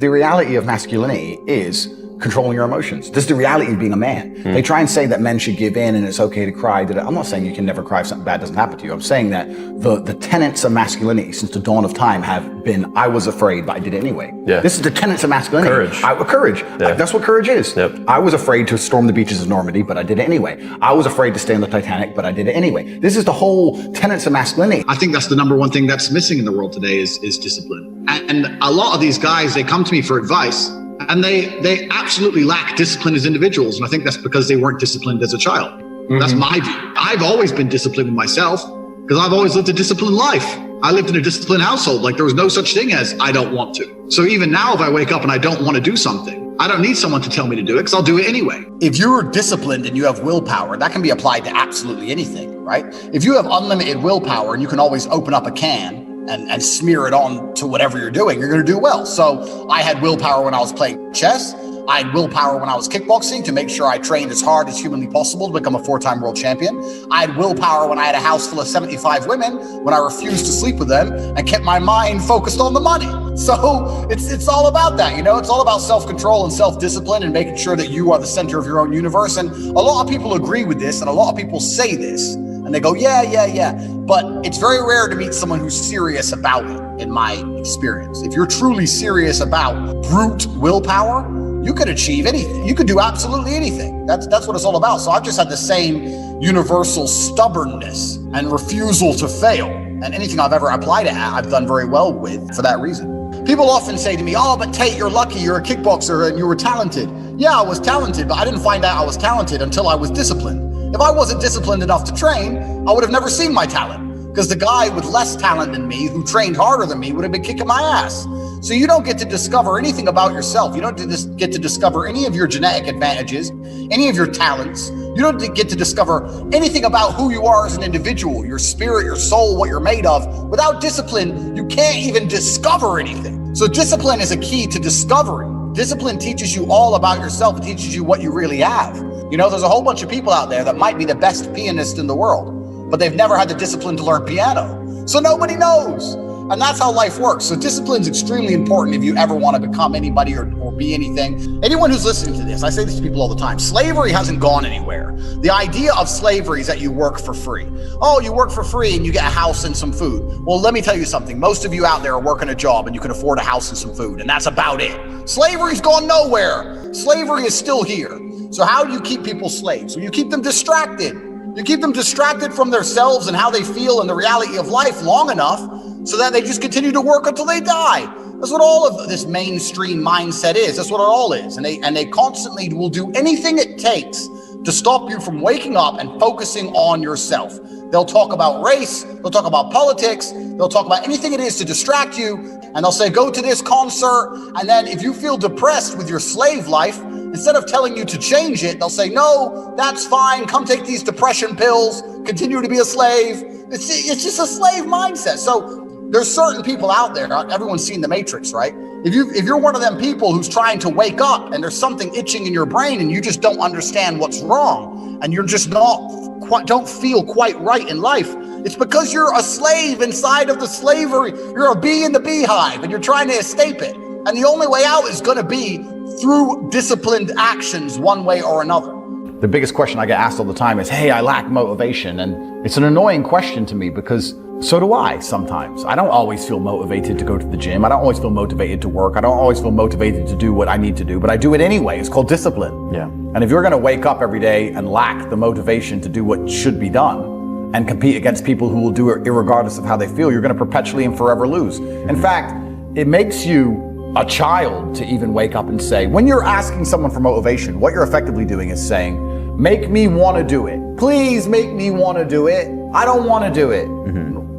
The reality of masculinity is controlling your emotions. This is the reality of being a man. They try and say that men should give in and it's okay to cry. I'm not saying you can never cry if something bad doesn't happen to you. I'm saying that the tenets of masculinity since the dawn of time have been, I was afraid, but I did it anyway. Yeah. This is the tenets of masculinity. Courage. Yeah. That's what courage is. Yep. I was afraid to storm the beaches of Normandy, but I did it anyway. I was afraid to stay on the Titanic, but I did it anyway. This is the whole tenets of masculinity. I think that's the number one thing that's missing in the world today is discipline. And a lot of these guys, they come to me for advice, and they absolutely lack discipline as individuals. And I think that's because they weren't disciplined as a child. That's my view. I've always been disciplined myself because I've always lived a disciplined life. I lived in a disciplined household. Like there was no such thing as I don't want to. So even now, if I wake up and I don't want to do something, I don't need someone to tell me to do it because I'll do it anyway. If you're disciplined and you have willpower, that can be applied to absolutely anything, right? If you have unlimited willpower and you can always open up a can and smear it on to whatever you're doing, you're going to do well. So I had willpower when I was playing chess. I had willpower when I was kickboxing to make sure I trained as hard as humanly possible to become a 4-time world champion. I had willpower when I had a house full of 75 women, when I refused to sleep with them and kept my mind focused on the money. So it's all about that, you know, it's all about self-control and self-discipline and making sure that you are the center of your own universe. And a lot of people agree with this and a lot of people say this and they go, yeah. But it's very rare to meet someone who's serious about it, in my experience. If you're truly serious about brute willpower, you could achieve anything. You could do absolutely anything. That's what it's all about. So I've just had the same universal stubbornness and refusal to fail. And anything I've ever applied it at, I've done very well with for that reason. People often say to me, oh, but Tate, you're lucky. You're a kickboxer and you were talented. Yeah, I was talented, but I didn't find out I was talented until I was disciplined. If I wasn't disciplined enough to train, I would have never seen my talent. Because the guy with less talent than me, who trained harder than me, would have been kicking my ass. So you don't get to discover anything about yourself. You don't get to discover any of your genetic advantages, any of your talents. You don't get to discover anything about who you are as an individual, your spirit, your soul, what you're made of. Without discipline, you can't even discover anything. So discipline is a key to discovery. Discipline teaches you all about yourself. It teaches you what you really have. You know, there's a whole bunch of people out there that might be the best pianist in the world, but they've never had the discipline to learn piano. So nobody knows. And that's how life works. So discipline is extremely important if you ever want to become anybody or be anything. Anyone who's listening to this, I say this to people all the time, slavery hasn't gone anywhere. The idea of slavery is that you work for free. Oh, you work for free and you get a house and some food. Well, let me tell you something. Most of you out there are working a job and you can afford a house and some food, and that's about it. Slavery's gone nowhere. Slavery is still here. So how do you keep people slaves? Well, you keep them distracted. You keep them distracted from themselves and how they feel and the reality of life long enough so that they just continue to work until they die. That's what all of this mainstream mindset is. That's what it all is. And they constantly will do anything it takes to stop you from waking up and focusing on yourself. They'll talk about race, they'll talk about politics, they'll talk about anything it is to distract you, and they'll say, go to this concert, and then if you feel depressed with your slave life, instead of telling you to change it, they'll say, no, that's fine, come take these depression pills, continue to be a slave. It's just a slave mindset. So there's certain people out there, everyone's seen The Matrix, right? If you're one of them people who's trying to wake up and there's something itching in your brain and you just don't understand what's wrong and you're just don't feel quite right in life, it's because you're a slave inside of the slavery. You're a bee in the beehive and you're trying to escape it. And the only way out is going to be through disciplined actions one way or another. The biggest question I get asked all the time is, hey, I lack motivation. And it's an annoying question to me because so do I sometimes. I don't always feel motivated to go to the gym. I don't always feel motivated to work. I don't always feel motivated to do what I need to do, but I do it anyway. It's called discipline. Yeah. And if you're going to wake up every day and lack the motivation to do what should be done and compete against people who will do it irregardless of how they feel, you're going to perpetually and forever lose. In fact, it makes you a child to even wake up and say, when you're asking someone for motivation, what you're effectively doing is saying, make me want to do it. Please make me want to do it. I don't want to do it.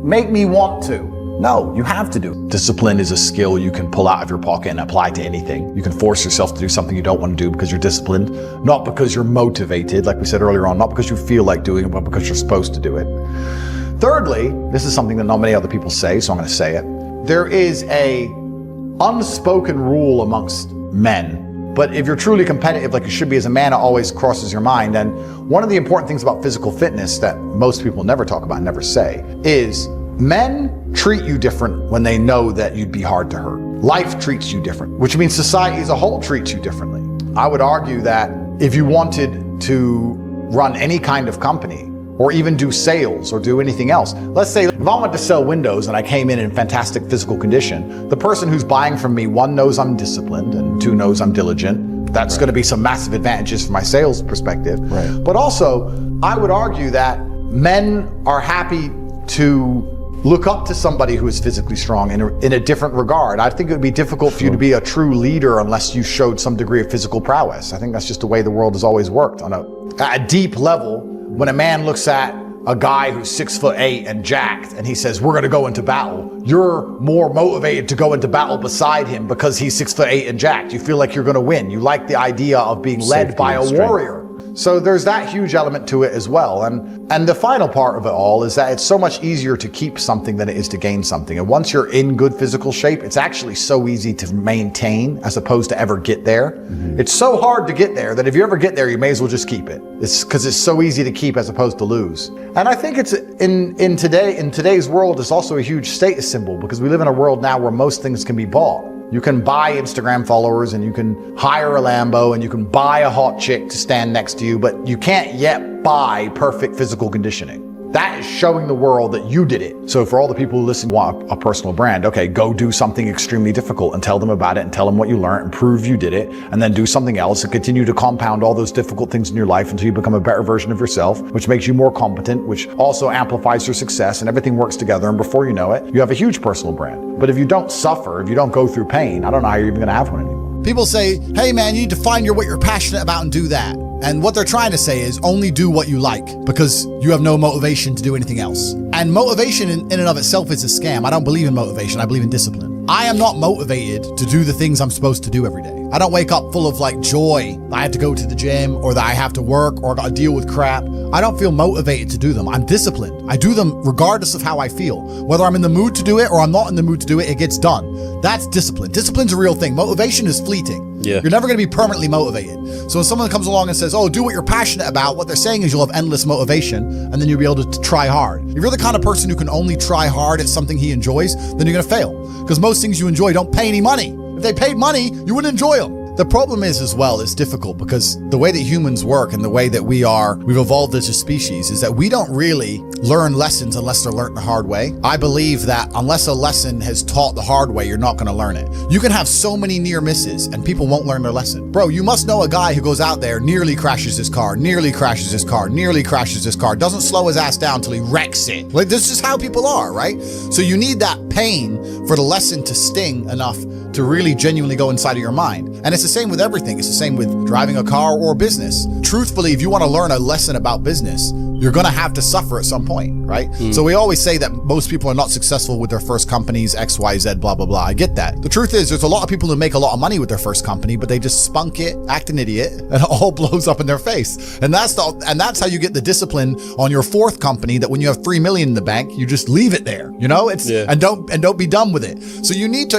Make me want to. No, you have to do it. Discipline is a skill you can pull out of your pocket and apply to anything. You can force yourself to do something you don't want to do because you're disciplined, not because you're motivated, like we said earlier on, not because you feel like doing it, but because you're supposed to do it. Thirdly, this is something that not many other people say, so I'm going to say it. There is a unspoken rule amongst men. But if you're truly competitive like you should be as a man, it always crosses your mind. And one of the important things about physical fitness that most people never talk about, never say, is men treat you different when they know that you'd be hard to hurt. life treats you different, which means society as a whole treats you differently. I would argue that if you wanted to run any kind of company, or even do sales or do anything else. Let's say if I wanted to sell windows and I came in fantastic physical condition, the person who's buying from me, one, knows I'm disciplined, and two, knows I'm diligent. That's going to be some massive advantages from my sales perspective. But also, I would argue that men are happy to look up to somebody who is physically strong in a different regard. I think it would be difficult for you to be a true leader unless you showed some degree of physical prowess. I think that's just the way the world has always worked. At a deep level, when a man looks at a guy who's 6'8" and jacked and he says, we're gonna go into battle, you're more motivated to go into battle beside him because he's 6'8" and jacked. You feel like you're gonna win. You like the idea of being led by a warrior. So there's that huge element to it as well. And the final part of it all is that it's so much easier to keep something than it is to gain something. And once you're in good physical shape, it's actually so easy to maintain as opposed to ever get there. It's so hard to get there that if you ever get there, you may as well just keep it. It's because it's so easy to keep as opposed to lose. And I think it's in today's world, it's also a huge status symbol because we live in a world now where most things can be bought. You can buy Instagram followers and you can hire a Lambo and you can buy a hot chick to stand next to you, but you can't yet buy perfect physical conditioning. That is showing the world that you did it. So for all the people who listen, want a personal brand, okay, go do something extremely difficult and tell them about it and tell them what you learned and prove you did it, and then do something else and continue to compound all those difficult things in your life until you become a better version of yourself, which makes you more competent, which also amplifies your success, and everything works together, and before you know it, you have a huge personal brand. But if you don't suffer, if you don't go through pain, I don't know how you're even gonna have one anymore. People say, hey man, you need to find what you're passionate about and do that. And what they're trying to say is only do what you like because you have no motivation to do anything else. And motivation in and of itself is a scam. I don't believe in motivation. I believe in discipline. I am not motivated to do the things I'm supposed to do every day. I don't wake up full of like joy that I have to go to the gym or that I have to work or gotta deal with crap. I don't feel motivated to do them. I'm disciplined. I do them regardless of how I feel. Whether I'm in the mood to do it or I'm not in the mood to do it, it gets done. That's discipline. Discipline's a real thing. Motivation is fleeting. You're never going to be permanently motivated. So when someone comes along and says, oh, do what you're passionate about, what they're saying is you'll have endless motivation and then you'll be able to try hard. If you're the kind of person who can only try hard at something he enjoys, then you're going to fail. Because most things you enjoy don't pay any money. If they paid money, you wouldn't enjoy them. The problem is as well, it's difficult because the way that humans work and the way that we've evolved as a species is that we don't really learn lessons unless they're learned the hard way. I believe that unless a lesson has taught the hard way, you're not going to learn it. You can have so many near misses and people won't learn their lesson. Bro, you must know a guy who goes out there, nearly crashes his car, nearly crashes his car, nearly crashes his car, doesn't slow his ass down till he wrecks it. Like, this is how people are, right? So you need that pain for the lesson to sting enough to really genuinely go inside of your mind. And it's the same with everything. It's the same with driving a car or business. Truthfully, if you want to learn a lesson about business, you're going to have to suffer at some point, right? So we always say that most people are not successful with their first companies, X, Y, Z, blah, blah, blah. I get that. The truth is there's a lot of people who make a lot of money with their first company, but they just spunk it, act an idiot, and it all blows up in their face. And that's how you get the discipline on your fourth company that when you have 3 million in the bank, you just leave it there, you know? And don't be done with it. So you need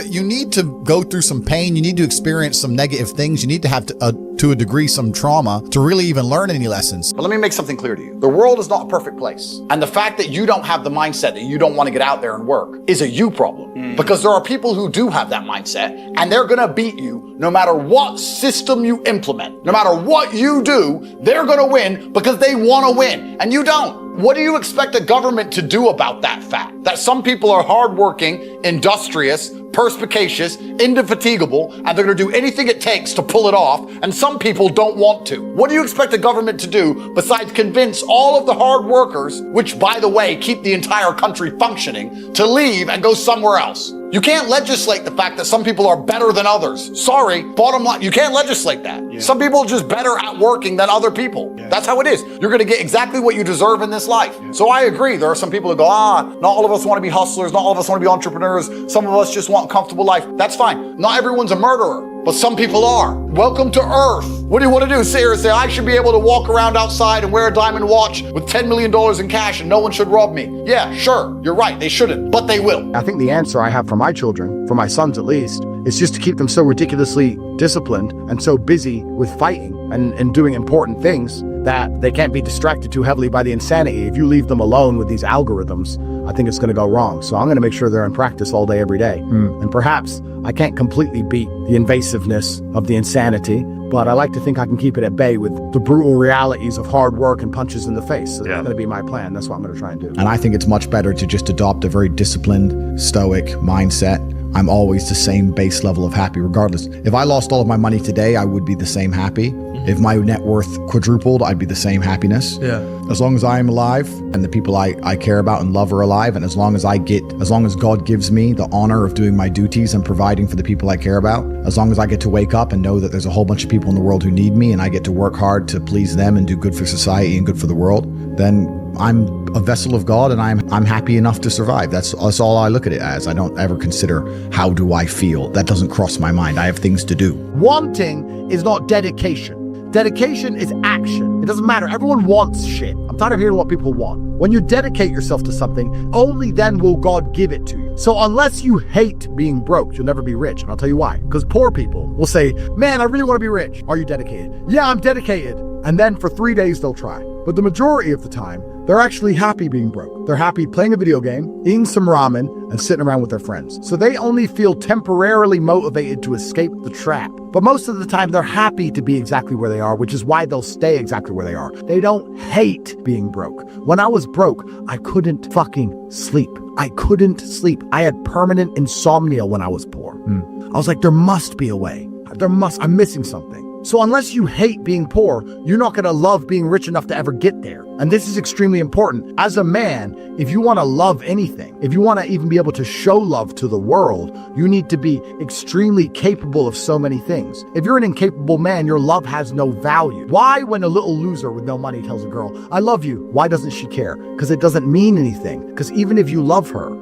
to go through some pain. You need to experience some negative things. You need to have to a degree some trauma to really even learn any lessons. But let me make something clear to you. The world is not a perfect place. And the fact that you don't have the mindset that you don't want to get out there and work is a you problem. Because there are people who do have that mindset and they're going to beat you no matter what system you implement. No matter what you do, they're going to win because they want to win and you don't. What do you expect a government to do about that fact? That some people are hardworking, industrious, perspicacious, indefatigable, and they're going to do anything it takes to pull it off, and some people don't want to. What do you expect a government to do besides convince all of the hard workers, which by the way keep the entire country functioning, to leave and go somewhere else? You can't legislate the fact that some people are better than others. Sorry, bottom line, you can't legislate that. Some people are just better at working than other people. That's how it is. You're going to get exactly what you deserve in this life. So I agree. There are some people who go, not all of us want to be hustlers. Not all of us want to be entrepreneurs. Some of us just want a comfortable life. That's fine. Not everyone's a murderer, but some people are. Welcome to Earth. What do you want to do? Sit here and say, I should be able to walk around outside and wear a diamond watch with $10 million in cash and no one should rob me. Yeah, sure. You're right. They shouldn't, but they will. I think the answer I have for my children, for my sons at least, is just to keep them so ridiculously disciplined and so busy with fighting and doing important things that they can't be distracted too heavily by the insanity. If you leave them alone with these algorithms, I think it's going to go wrong. So I'm going to make sure they're in practice all day, every day. And perhaps I can't completely beat the invasiveness of the insanity, but I like to think I can keep it at bay with the brutal realities of hard work and punches in the face. So that's going to be my plan. That's what I'm going to try and do. And I think it's much better to just adopt a very disciplined, stoic mindset. I'm always the same base level of happy regardless. If I lost all of my money today, I would be the same happy. If my net worth quadrupled, I'd be the same happiness. Yeah. As long as I am alive and the people I care about and love are alive, and as long as God gives me the honor of doing my duties and providing for the people I care about, as long as I get to wake up and know that there's a whole bunch of people in the world who need me and I get to work hard to please them and do good for society and good for the world, then I'm a vessel of God and I'm happy enough to survive. That's all I look at it as. I don't ever consider how do I feel. That doesn't cross my mind. I have things to do. Wanting is not dedication. Dedication is action. It doesn't matter. Everyone wants shit. I'm tired of hearing what people want. When you dedicate yourself to something, only then will God give it to you. So unless you hate being broke, you'll never be rich. And I'll tell you why. Because poor people will say, man, I really want to be rich. Are you dedicated? Yeah, I'm dedicated. And then for 3 days, they'll try. But the majority of the time, they're actually happy being broke. They're happy playing a video game, eating some ramen, and sitting around with their friends. So they only feel temporarily motivated to escape the trap. But most of the time, they're happy to be exactly where they are, which is why they'll stay exactly where they are. They don't hate being broke. When I was broke, I couldn't fucking sleep. I couldn't sleep. I had permanent insomnia when I was poor. I was like, there must be a way. I'm missing something. So unless you hate being poor, you're not going to love being rich enough to ever get there. And this is extremely important. As a man, if you want to love anything, if you want to even be able to show love to the world, you need to be extremely capable of so many things. If you're an incapable man, your love has no value. Why, when a little loser with no money tells a girl, I love you, why doesn't she care? Because it doesn't mean anything. Because even if you love her,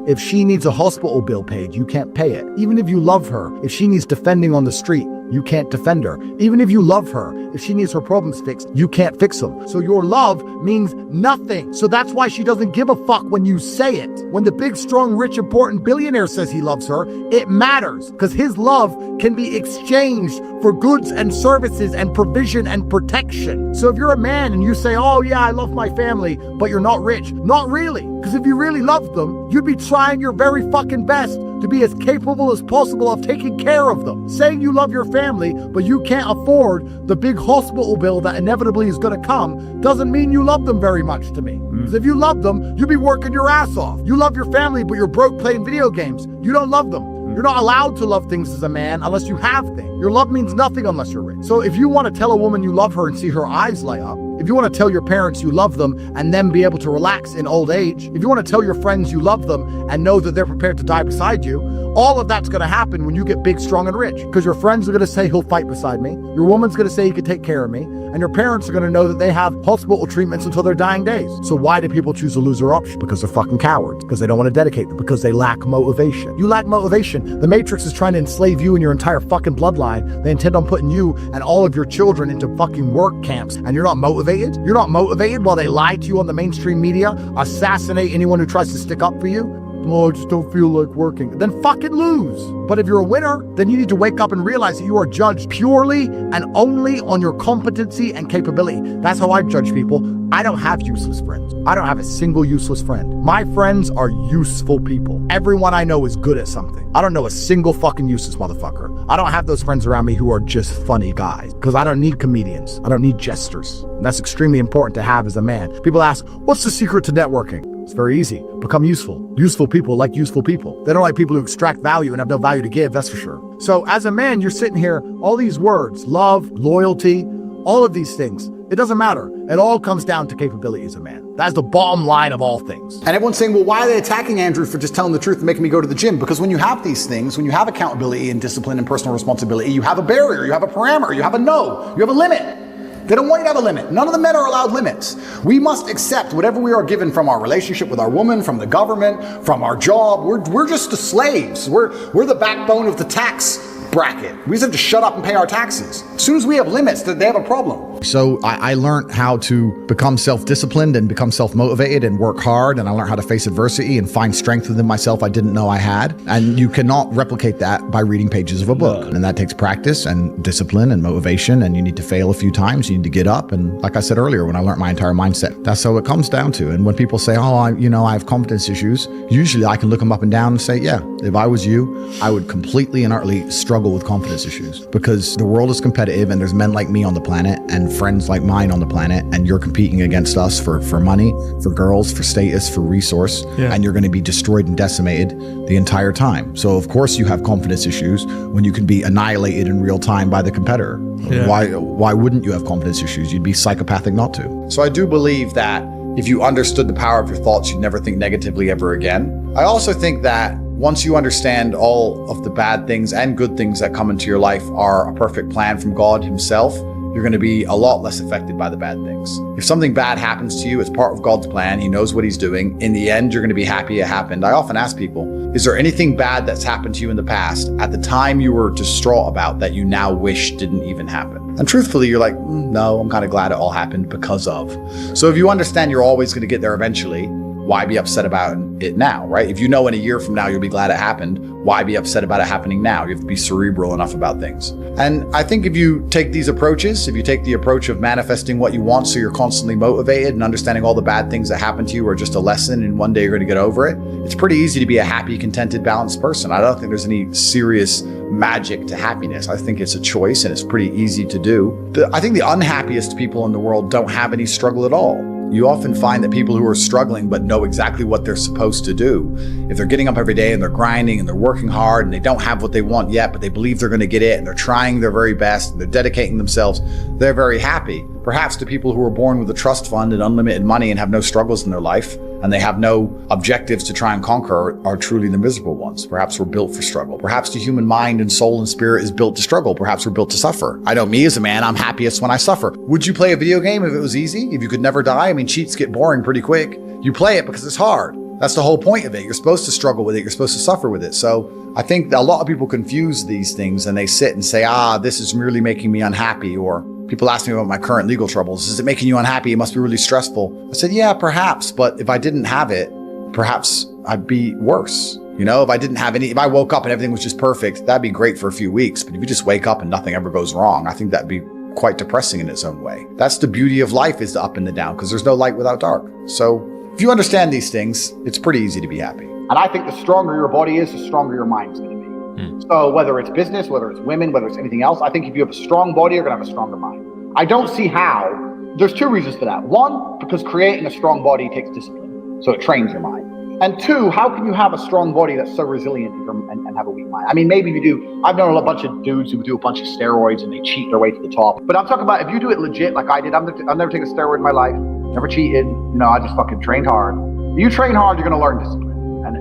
if she needs a hospital bill paid, you can't pay it. Even if you love her, if she needs defending on the street, you can't defend her. Even if you love her, if she needs her problems fixed, you can't fix them. So your love means nothing. So that's why she doesn't give a fuck when you say it. When the big, strong, rich, important billionaire says he loves her, it matters because his love can be exchanged for goods and services and provision and protection. So if you're a man and you say, oh yeah, I love my family, but you're not rich, not really. Because if you really loved them, you'd be trying your very fucking best to be as capable as possible of taking care of them. Saying you love your family, but you can't afford the big hospital bill that inevitably is going to come, doesn't mean you love them very much to me. Because if you love them, you'd be working your ass off. You love your family, but you're broke playing video games. You don't love them. You're not allowed to love things as a man unless you have things. Your love means nothing unless you're rich. So if you want to tell a woman you love her and see her eyes light up, if you want to tell your parents you love them and then be able to relax in old age, if you want to tell your friends you love them and know that they're prepared to die beside you, all of that's going to happen when you get big, strong, and rich. Because your friends are going to say he'll fight beside me. Your woman's going to say he could take care of me. And your parents are going to know that they have hospital treatments until their dying days. So why do people choose a loser option? Because they're fucking cowards. Because they don't want to dedicate them. Because they lack motivation. You lack motivation. The Matrix is trying to enslave you and your entire fucking bloodline. They intend on putting you and all of your children into fucking work camps. And you're not motivated? You're not motivated while they lie to you on the mainstream media, assassinate anyone who tries to stick up for you? Oh, I just don't feel like working. Then fucking lose. But if you're a winner, then you need to wake up and realize that you are judged purely and only on your competency and capability. That's how I judge people. I don't have useless friends. I don't have a single useless friend. My friends are useful people. Everyone I know is good at something. I don't know a single fucking useless motherfucker. I don't have those friends around me who are just funny guys because I don't need comedians. I don't need jesters. And that's extremely important to have as a man. People ask, what's the secret to networking? It's very easy. Become useful. Useful people like useful people. They don't like people who extract value and have no value to give, that's for sure. So as a man, you're sitting here, all these words, love, loyalty, all of these things, it doesn't matter. It all comes down to capability as a man. That's the bottom line of all things. And everyone's saying, well, why are they attacking Andrew for just telling the truth and making me go to the gym? Because when you have these things, when you have accountability and discipline and personal responsibility, you have a barrier, you have a parameter, you have a no, you have a limit. They don't want you to have a limit. None of the men are allowed limits. We must accept whatever we are given from our relationship with our woman, from the government, from our job. We're just the slaves. We're the backbone of the tax bracket. We just have to shut up and pay our taxes. As soon as we have limits, they have a problem. So I learned how to become self-disciplined and become self-motivated and work hard. And I learned how to face adversity and find strength within myself I didn't know I had. And you cannot replicate that by reading pages of a book. And that takes practice and discipline and motivation. And you need to fail a few times. You need to get up. And like I said earlier, when I learned my entire mindset, that's how it comes down to. And when people say, oh, I have confidence issues, usually I can look them up and down and say, yeah, if I was you, I would completely and utterly struggle with confidence issues, because the world is competitive and there's men like me on the planet and friends like mine on the planet, and you're competing against us for money, for girls, for status, for resource, and you're going to be destroyed and decimated the entire time. So of course you have confidence issues when you can be annihilated in real time by the competitor. Why wouldn't you have confidence issues? You'd be psychopathic not to. So I do believe that if you understood the power of your thoughts, you'd never think negatively ever again. I also think that once you understand all of the bad things and good things that come into your life are a perfect plan from God himself, you're going to be a lot less affected by the bad things. If something bad happens to you, it's part of God's plan. He knows what he's doing. In the end, you're going to be happy it happened. I often ask people, is there anything bad that's happened to you in the past at the time you were distraught about that you now wish didn't even happen? And truthfully, you're like, no, I'm kind of glad it all happened because of. So if you understand you're always going to get there eventually, why be upset about it now, right? If you know in a year from now you'll be glad it happened, why be upset about it happening now? You have to be cerebral enough about things. And I think if you take these approaches, if you take the approach of manifesting what you want so you're constantly motivated and understanding all the bad things that happen to you are just a lesson and one day you're going to get over it, it's pretty easy to be a happy, contented, balanced person. I don't think there's any serious magic to happiness. I think it's a choice and it's pretty easy to do. I think the unhappiest people in the world don't have any struggle at all. You often find that people who are struggling but know exactly what they're supposed to do, if they're getting up every day and they're grinding and they're working hard and they don't have what they want yet, but they believe they're going to get it and they're trying their very best and they're dedicating themselves, they're very happy. Perhaps the people who are born with a trust fund and unlimited money and have no struggles in their life and they have no objectives to try and conquer are truly the miserable ones. Perhaps we're built for struggle. Perhaps the human mind and soul and spirit is built to struggle. Perhaps we're built to suffer. I know me as a man, I'm happiest when I suffer. Would you play a video game if it was easy? If you could never die? I mean, cheats get boring pretty quick. You play it because it's hard. That's the whole point of it. You're supposed to struggle with it. You're supposed to suffer with it. So I think a lot of people confuse these things and they sit and say, this is merely making me unhappy. Or people ask me about my current legal troubles. Is it making you unhappy? It must be really stressful. I said, yeah, perhaps. But if I didn't have it, perhaps I'd be worse. You know, if I woke up and everything was just perfect, that'd be great for a few weeks. But if you just wake up and nothing ever goes wrong, I think that'd be quite depressing in its own way. That's the beauty of life, is the up and the down, because there's no light without dark. So if you understand these things, it's pretty easy to be happy. And I think the stronger your body is, the stronger your mind's going to be. So whether it's business, whether it's women, whether it's anything else, I think if you have a strong body, you're going to have a stronger mind. I don't see how. There's two reasons for that. One, because creating a strong body takes discipline, so it trains your mind. And two, how can you have a strong body that's so resilient and have a weak mind? I mean, maybe you do. I've known a bunch of dudes who do a bunch of steroids and they cheat their way to the top. But I'm talking about if you do it legit like I did. I've never taken a steroid in my life, never cheated. I just fucking trained hard. If you train hard, you're going to learn discipline.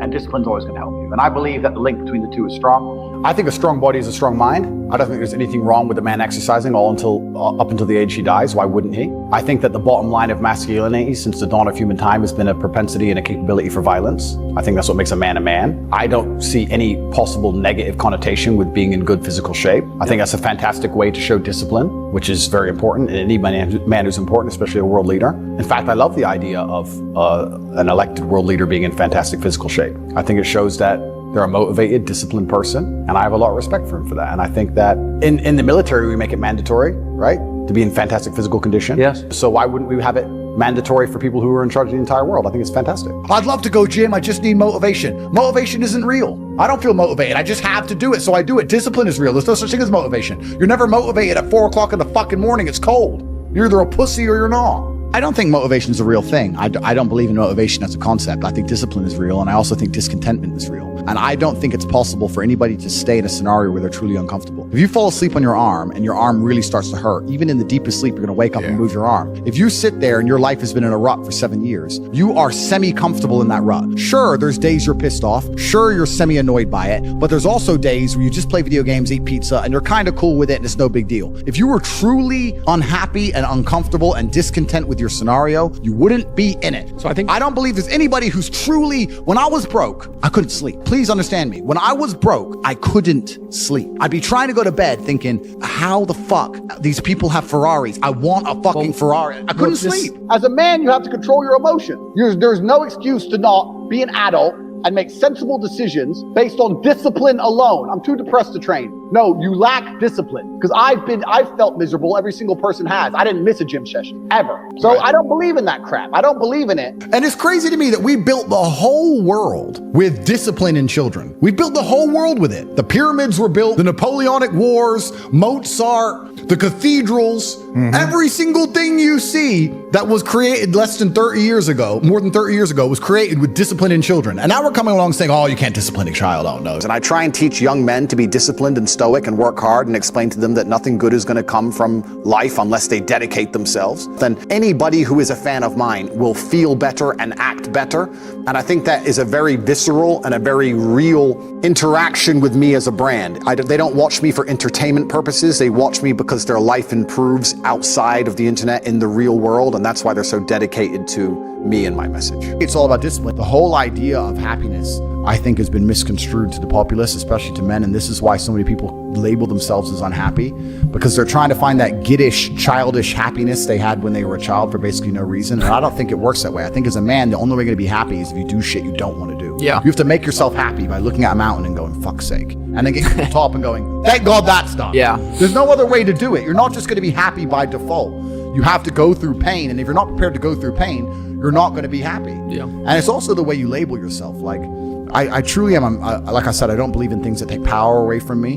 And discipline's always going to help you. And I believe that the link between the two is strong. I think a strong body is a strong mind. I don't think there's anything wrong with a man exercising up until the age he dies. Why wouldn't he? I think that the bottom line of masculinity since the dawn of human time has been a propensity and a capability for violence. I think that's what makes a man a man. I don't see any possible negative connotation with being in good physical shape. I think that's a fantastic way to show discipline, which is very important in any man who's important, especially a world leader. In fact, I love the idea of an elected world leader being in fantastic physical shape. I think it shows that they're a motivated, disciplined person, and I have a lot of respect for him for that. And I think that in the military, we make it mandatory, right, to be in fantastic physical condition. Yes. So why wouldn't we have it mandatory for people who are in charge of the entire world? I think it's fantastic. I'd love to go gym. I just need motivation. Motivation isn't real. I don't feel motivated. I just have to do it, so I do it. Discipline is real. There's no such thing as motivation. You're never motivated at 4 o'clock in the fucking morning. It's cold. You're either a pussy or you're not. I don't think motivation is a real thing. I don't believe in motivation as a concept. I think discipline is real, and I also think discontentment is real. And I don't think it's possible for anybody to stay in a scenario where they're truly uncomfortable. If you fall asleep on your arm and your arm really starts to hurt, even in the deepest sleep, you're going to wake up and move your arm. If you sit there and your life has been in a rut for 7 years, you are semi-comfortable in that rut. Sure, there's days you're pissed off. Sure, you're semi-annoyed by it. But there's also days where you just play video games, eat pizza, and you're kind of cool with it and it's no big deal. If you were truly unhappy and uncomfortable and discontent with your scenario, you wouldn't be in it. So I don't believe there's anybody who's truly, when I was broke, I couldn't sleep. Please understand me. When I was broke, I couldn't sleep. I'd be trying to go to bed thinking, how the fuck these people have Ferraris? I want a fucking Ferrari. I couldn't sleep. As a man, you have to control your emotion. There's no excuse to not be an adult and make sensible decisions based on discipline alone. I'm too depressed to train. No, you lack discipline. Because I've felt miserable. Every single person has. I didn't miss a gym session, ever. So I don't believe in that crap. I don't believe in it. And it's crazy to me that we built the whole world with discipline in children. We built the whole world with it. The pyramids were built, the Napoleonic Wars, Mozart, the cathedrals, every single thing you see that was created less than 30 years ago, more than 30 years ago, was created with discipline in children. And now we're coming along saying, oh, you can't discipline a child. Oh, no. And I try and teach young men to be disciplined and stoic and work hard and explain to them that nothing good is going to come from life unless they dedicate themselves. Then anybody who is a fan of mine will feel better and act better. And I think that is a very visceral and a very real interaction with me as a brand. They don't watch me for entertainment purposes. They watch me because their life improves outside of the internet in the real world. And that's why they're so dedicated to me and my message. It's all about discipline. The whole idea of happiness, I think, has been misconstrued to the populace, especially to men. And this is why so many people label themselves as unhappy, because they're trying to find that giddish, childish happiness they had when they were a child for basically no reason. And I don't think it works that way. I think as a man, the only way you're going to be happy is if you do shit you don't want to do. Yeah. You have to make yourself happy by looking at a mountain and going, fuck's sake. And then getting to the top and going, thank God that's done. Yeah. There's no other way to do it. You're not just going to be happy by default. You have to go through pain. And if you're not prepared to go through pain, you're not going to be happy. Yeah. And it's also the way you label yourself. Like, I truly am, like I said, I don't believe in things that take power away from me.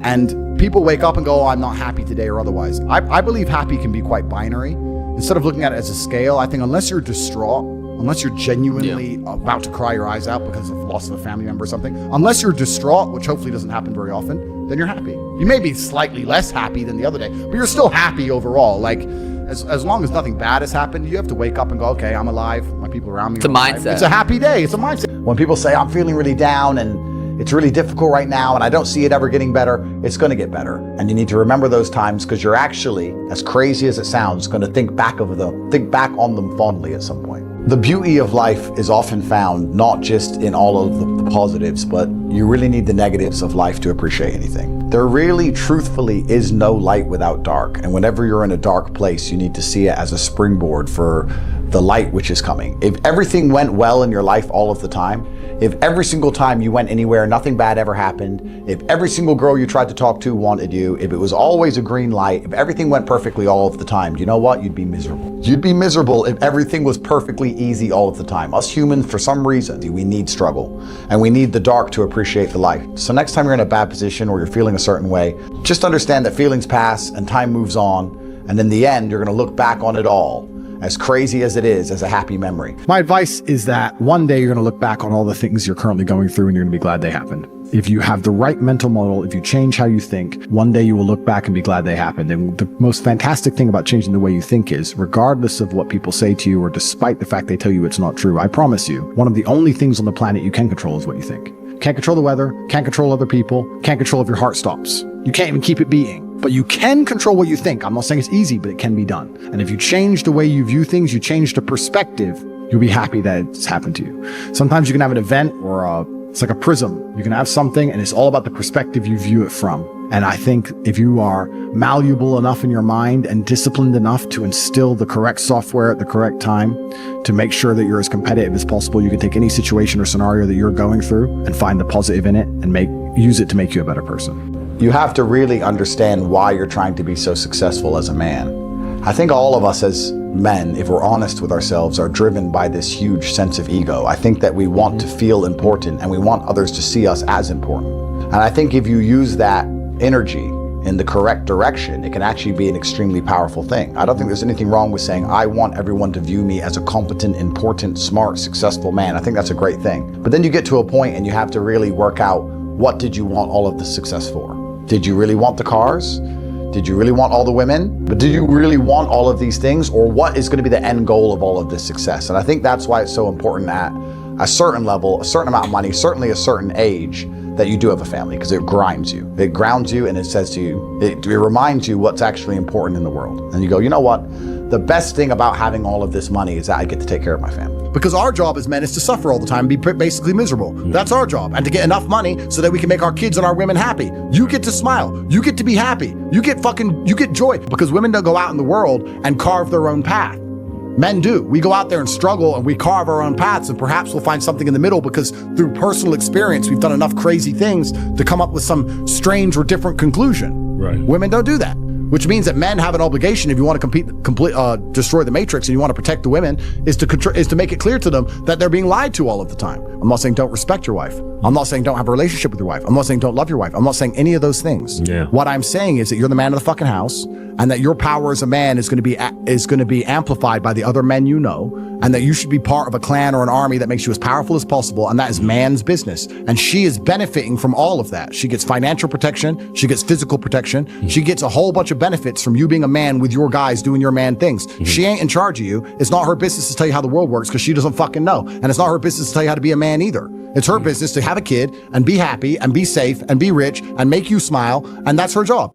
And people wake up and go, oh, I'm not happy today or otherwise. I believe happy can be quite binary. Instead of looking at it as a scale, I think unless you're distraught, unless you're genuinely about to cry your eyes out because of the loss of a family member or something, unless you're distraught, which hopefully doesn't happen very often, then you're happy. You may be slightly less happy than the other day, but you're still happy overall. Like, as long as nothing bad has happened, you have to wake up and go, okay, I'm alive. My people around me It's a alive. mindset. It's a happy day. It's a mindset. When people say, I'm feeling really down and it's really difficult right now and I don't see it ever getting better, it's going to get better. And you need to remember those times because you're actually, as crazy as it sounds, going to think back on them fondly at some point. The beauty of life is often found not just in all of the positives, but you really need the negatives of life to appreciate anything. There really, truthfully, is no light without dark. And whenever you're in a dark place, you need to see it as a springboard for the light which is coming. If everything went well in your life all of the time, if every single time you went anywhere, nothing bad ever happened, if every single girl you tried to talk to wanted you, if it was always a green light, if everything went perfectly all of the time, do you know what? You'd be miserable. You'd be miserable if everything was perfectly easy all of the time. Us humans, for some reason, we need struggle and we need the dark to appreciate the light. So next time you're in a bad position or you're feeling a certain way, just understand that feelings pass and time moves on. And in the end, you're going to look back on it all, as crazy as it is, as a happy memory. My advice is that one day you're going to look back on all the things you're currently going through and you're going to be glad they happened. If you have the right mental model, if you change how you think, one day you will look back and be glad they happened. And the most fantastic thing about changing the way you think is, regardless of what people say to you or despite the fact they tell you it's not true, I promise you, one of the only things on the planet you can control is what you think. Can't control the weather, can't control other people, can't control if your heart stops. You can't even keep it beating. But you can control what you think. I'm not saying it's easy, but it can be done. And if you change the way you view things, you change the perspective, you'll be happy that it's happened to you. Sometimes you can have an event or it's like a prism. You can have something and it's all about the perspective you view it from. And I think if you are malleable enough in your mind and disciplined enough to instill the correct software at the correct time to make sure that you're as competitive as possible, you can take any situation or scenario that you're going through and find the positive in it and use it to make you a better person. You have to really understand why you're trying to be so successful as a man. I think all of us as men, if we're honest with ourselves, are driven by this huge sense of ego. I think that we want to feel important and we want others to see us as important. And I think if you use that energy in the correct direction, it can actually be an extremely powerful thing. I don't think there's anything wrong with saying, I want everyone to view me as a competent, important, smart, successful man. I think that's a great thing. But then you get to a point and you have to really work out, what did you want all of the success for? Did you really want the cars? Did you really want all the women? But did you really want all of these things? Or what is going to be the end goal of all of this success? And I think that's why it's so important at a certain level, a certain amount of money, certainly a certain age, that you do have a family, because it grinds you. It grounds you, and it says to you, it reminds you what's actually important in the world. And you go, you know what? The best thing about having all of this money is that I get to take care of my family. Because our job as men is to suffer all the time and be basically miserable. That's our job. And to get enough money so that we can make our kids and our women happy. You get to smile. You get to be happy. You get joy. Because women don't go out in the world and carve their own path. Men do. We go out there and struggle and we carve our own paths, and perhaps we'll find something in the middle because through personal experience, we've done enough crazy things to come up with some strange or different conclusion. Right. Women don't do that. Which means that men have an obligation, if you want to destroy the matrix and you want to protect the women, is to make it clear to them that they're being lied to all of the time. I'm not saying don't respect your wife. I'm not saying don't have a relationship with your wife. I'm not saying don't love your wife. I'm not saying any of those things. Yeah. What I'm saying is that you're the man of the fucking house, and that your power as a man is going to be amplified by the other men you know, and that you should be part of a clan or an army that makes you as powerful as possible, and that is man's business. And she is benefiting from all of that. She gets financial protection, she gets physical protection, she gets a whole bunch of benefits from you being a man with your guys doing your man things. She ain't in charge of you. It's not her business to tell you how the world works, because she doesn't fucking know. And it's not her business to tell you how to be a man either. It's her business to have a kid and be happy and be safe and be rich and make you smile, and that's her job.